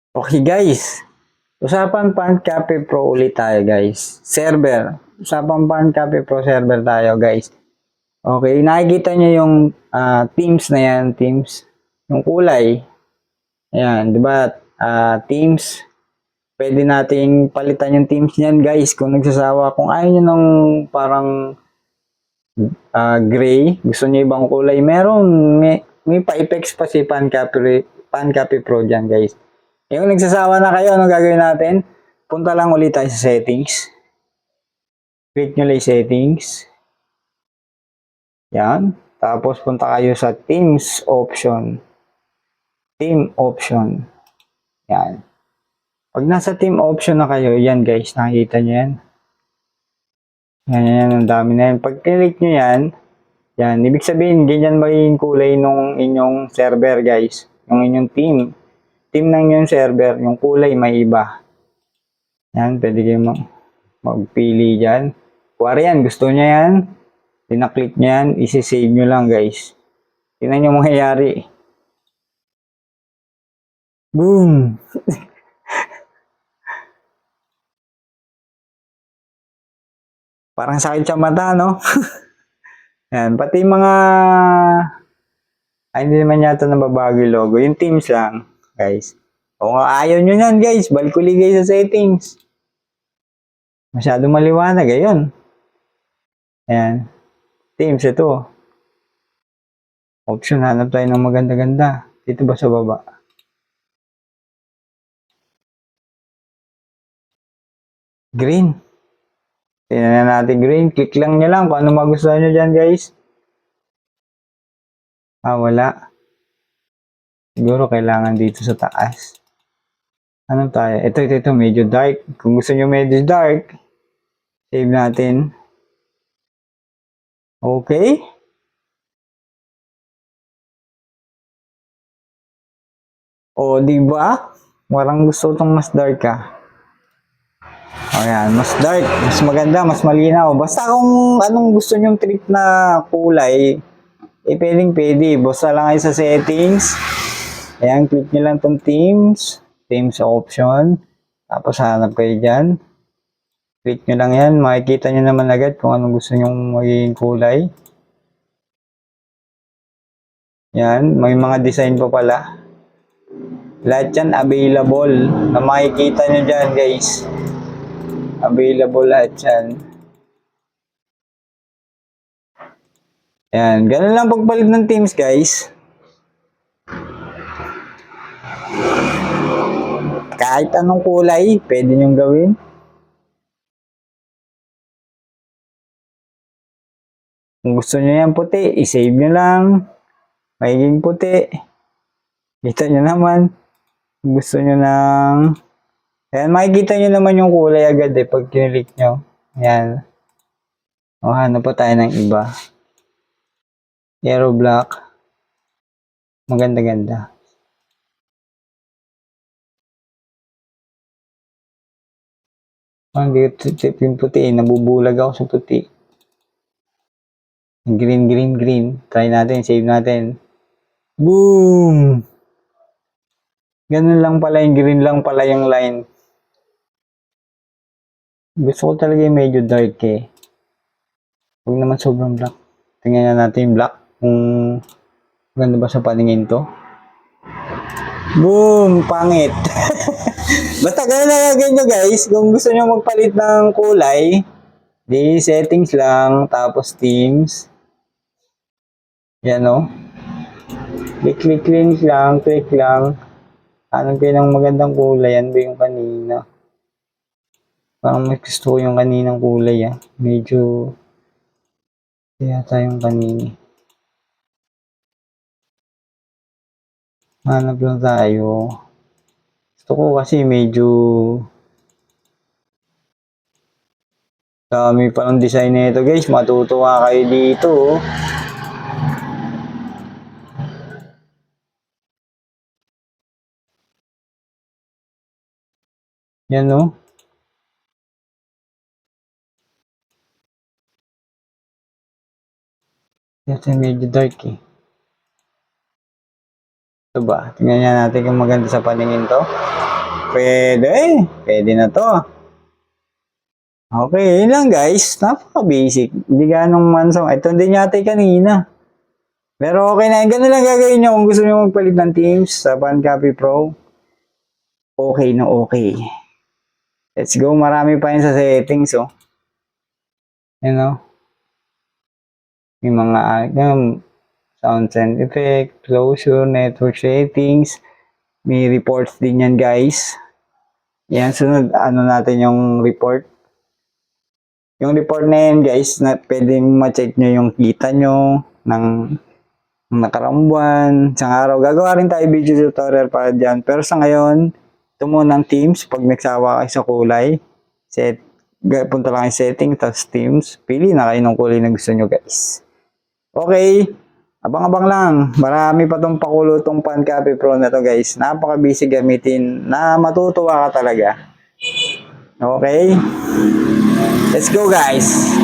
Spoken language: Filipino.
Okay guys, usapan Pan Cafe Pro ulit tayo guys. Server. Usapan Pan Cafe Pro server tayo guys. Okay, nakikita nyo yung teams na yan, teams. Yung kulay. Ayan, di ba? Teams. Pwede nating palitan yung teams niyan guys kung nagsasawa. Kung ayaw nyo ng parang gray, gusto nyo ibang kulay, may pa-effects pa si Pan Cafe Pro dyan guys. Yung nagsasawa na kayo, anong gagawin natin? Punta lang ulit tayo sa settings. Click nyo lang settings. Yan. Tapos punta kayo sa Teams option. Team option. Yan. Pag nasa team option na kayo, yan guys, nakikita nyo yan. Yan, ang dami na yan. Pag click nyo yan, yan, ibig sabihin, ganyan magiging kulay nung inyong server guys. Yung inyong team. Team ng inyong server, yung kulay may iba. Yan, pwede kayo magpili dyan. Kuwari yan, gusto nyo yan. Pinaklik nyo yan, isi-save nyo lang guys. Tingnan nyo mangyayari. Boom! Parang sakit sa mata, no? Yan, pati mga... Ay, hindi naman yata nababago yung logo. Yung teams lang, guys. O ayaw nyo yan, guys. Balkuli guys sa settings. Masyado maliwanag, ayun. Ayan. Teams, ito. Option, hanap tayo ng maganda-ganda. Dito ba sa baba? Green. Tingnan na natin green. Click lang nyo lang kung ano magustuhan nyo dyan, guys. Wala. Siguro kailangan dito sa taas. Ano tayo? Ito. Medyo dark. Kung gusto nyo medyo dark, save natin. Okay. O, diba? Walang gusto itong mas dark ka. Ayan, mas dark, mas maganda, mas malinaw. Basta kung anong gusto nyong trip na kulay, pwede. Basta lang kayo sa settings. Ayan, click nyo lang itong teams option. Tapos hanap kayo dyan. Click nyo lang yan, makikita nyo naman agad kung anong gusto nyong magiging kulay. Yan, may mga design pa pala. Lahat yan available na makikita nyo dyan guys. Available lahat yan. Yan, ganun lang pagpalit ng teams guys. Kahit anong kulay, pwede nyong gawin. Kung gusto nyo yan puti, i-save nyo lang. Magiging puti. Kita nyo naman. Kung gusto nyo ng... Ayan, makikita nyo naman yung kulay agad pag kinilik nyo. Ayan. O, hanap pa tayo ng iba. Yellow black. Maganda-ganda. Hindi tip yung puti. Nabubulag ako sa puti. Green. Try natin. Save natin. Boom! Ganun lang pala yung green lang pala yung line. Gusto ko talaga yung medyo dark eh. Huwag naman sobrang black. Tingnan na natin yung black. Kung ganda ba sa paningin to. Boom! Pangit! Basta ganun na gagawin nyo guys. Kung gusto nyo magpalit ng kulay, di settings lang, tapos teams. Yan o. Click lang. Hanap kayo ng magandang kulay. Yan ba yung kanina? Parang may gusto ko yung kaninang kulay Medyo yata yung kanina. Hanap lang tayo. Gusto ko kasi medyo dami pa ng design nito guys. Matutuwa kayo dito. Yan o. Ito medyo dark eh. Ito ba? Tingnan natin kung maganda sa paningin to. Pwede. Pwede na to. Okay, yun lang guys. Napaka-basic. Hindi ganong mansong. Ito din yata kanina. Pero okay na. Ganun lang gagawin nyo kung gusto nyo magpalit ng teams sa Pancopy Pro. Okay na okay. Let's go. Marami pa yun sa settings, oh. You know? Yung mga sound and effect, closure, network settings. May reports din yan, guys. Yan, sunod, ano natin yung report. Yung report na yan, guys, na pwedeng ma-check nyo yung kita nyo ng nakaraang buwan, isang araw. Gagawa rin tayo video tutorial para dyan. Pero sa ngayon, ito muna ang Teams. Pag nagsawa kayo sa kulay, punta lang yung setting, tapos Teams. Pili na kayo ng kulay na gusto nyo, guys. Okay. Abang-abang lang. Marami pa tong pakulo tong Pancopy Pro na to, guys. Napaka-busy gamitin na matutuwa ka talaga. Okay? Let's go, guys.